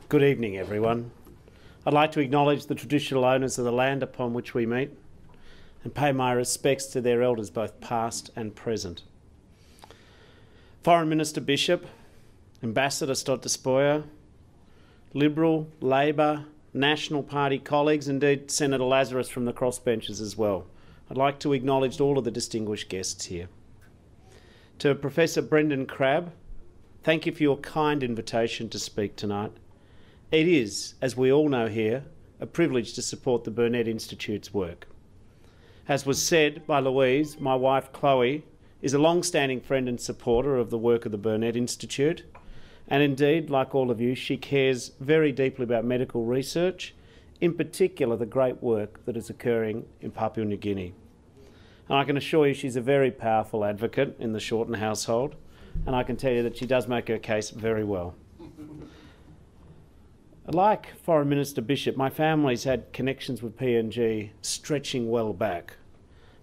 Good evening, everyone. I'd like to acknowledge the traditional owners of the land upon which we meet and pay my respects to their elders, both past and present. Foreign Minister Bishop, Ambassador Stott Despoja, Liberal, Labor, National Party colleagues, indeed Senator Lazarus from the crossbenches as well. I'd like to acknowledge all of the distinguished guests here. To Professor Brendan Crabb, thank you for your kind invitation to speak tonight. It is, as we all know here, a privilege to support the Burnet Institute's work. As was said by Louise, my wife Chloe is a long-standing friend and supporter of the work of the Burnet Institute, and indeed, like all of you, she cares very deeply about medical research, in particular the great work that is occurring in Papua New Guinea. And I can assure you she's a very powerful advocate in the Shorten household, and I can tell you that she does make her case very well. Like Foreign Minister Bishop, my family's had connections with PNG stretching well back.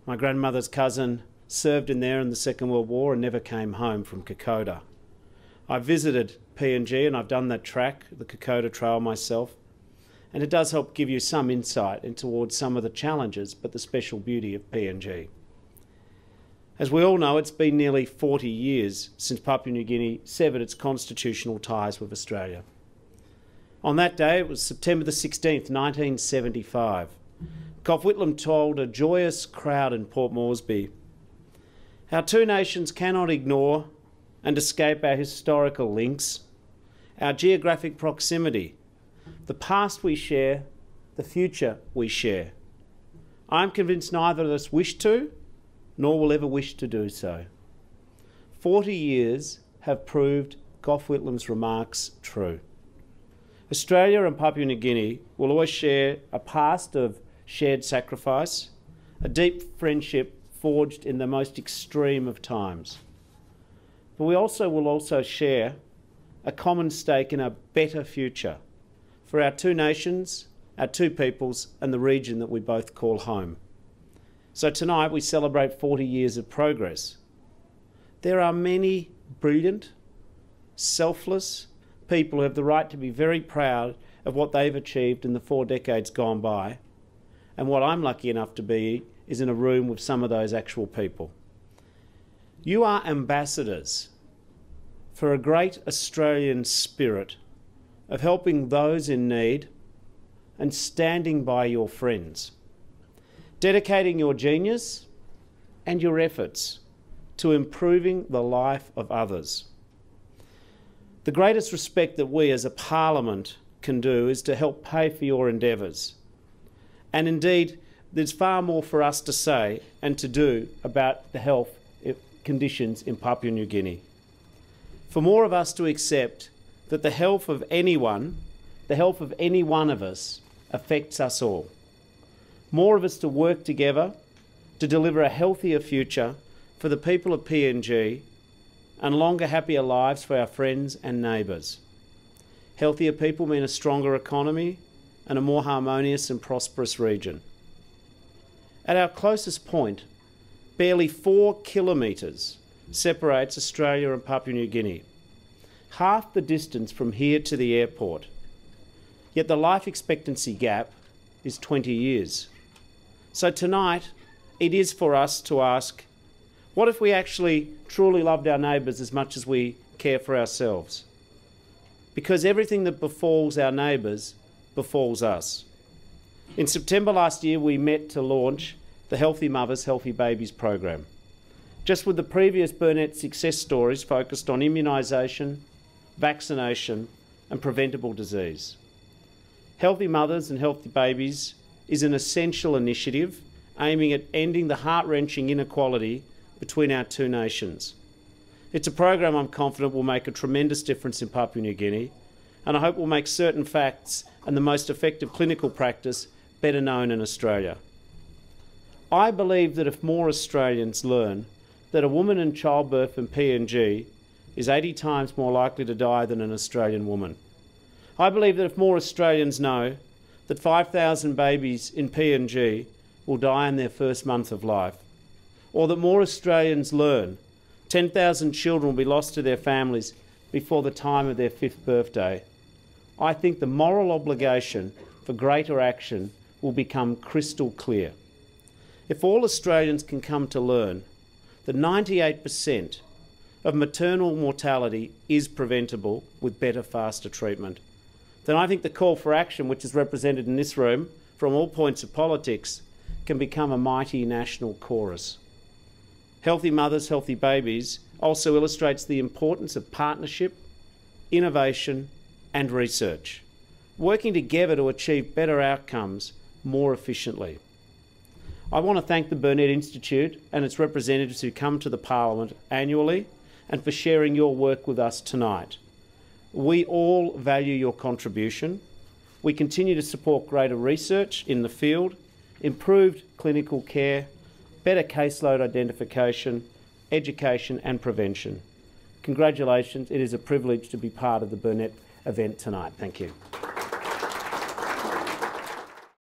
My grandmother's cousin served in there in the Second World War and never came home from Kokoda. I visited PNG and I've done that track, the Kokoda Trail myself, and it does help give you some insight towards some of the challenges but the special beauty of PNG. As we all know, it's been nearly 40 years since Papua New Guinea severed its constitutional ties with Australia. On that day, it was September the 16th, 1975. Gough Whitlam told a joyous crowd in Port Moresby, "Our two nations cannot ignore and escape our historical links, our geographic proximity, the past we share, the future we share. I'm convinced neither of us wish to, nor will ever wish to do so." 40 years have proved Gough Whitlam's remarks true. Australia and Papua New Guinea will always share a past of shared sacrifice, a deep friendship forged in the most extreme of times. But we will also share a common stake in a better future for our two nations, our two peoples, and the region that we both call home. So tonight we celebrate 40 years of progress. There are many brilliant, selfless people who have the right to be very proud of what they've achieved in the 4 decades gone by, and what I'm lucky enough to be is in a room with some of those actual people. You are ambassadors for a great Australian spirit of helping those in need and standing by your friends, dedicating your genius and your efforts to improving the life of others. The greatest respect that we as a parliament can do is to help pay for your endeavours. And indeed, there's far more for us to say and to do about the health conditions in Papua New Guinea. For more of us to accept that the health of any one of us affects us all. More of us to work together to deliver a healthier future for the people of PNG and longer, happier lives for our friends and neighbours. Healthier people mean a stronger economy and a more harmonious and prosperous region. At our closest point, barely 4 kilometres separates Australia and Papua New Guinea, half the distance from here to the airport. Yet the life expectancy gap is 20 years. So tonight, it is for us to ask, what if we actually truly loved our neighbours as much as we care for ourselves? Because everything that befalls our neighbours befalls us. In September last year, we met to launch the Healthy Mothers, Healthy Babies program. Just with the previous Burnet success stories focused on immunisation, vaccination and preventable disease. Healthy Mothers and Healthy Babies is an essential initiative aiming at ending the heart-wrenching inequality between our two nations. It's a program I'm confident will make a tremendous difference in Papua New Guinea, and I hope will make certain facts and the most effective clinical practice better known in Australia. I believe that if more Australians learn that a woman in childbirth in PNG is 80 times more likely to die than an Australian woman. I believe that if more Australians know that 5,000 babies in PNG will die in their first month of life, or that more Australians learn 10,000 children will be lost to their families before the time of their 5th birthday, I think the moral obligation for greater action will become crystal clear. If all Australians can come to learn that 98% of maternal mortality is preventable with better, faster treatment, then I think the call for action, which is represented in this room from all points of politics, can become a mighty national chorus. Healthy mothers, healthy babies also illustrates the importance of partnership, innovation and research, working together to achieve better outcomes more efficiently. I want to thank the Burnet Institute and its representatives who come to the Parliament annually and for sharing your work with us tonight. We all value your contribution. We continue to support greater research in the field, improved clinical care, better caseload identification, education and prevention. Congratulations, it is a privilege to be part of the Burnet event tonight. Thank you.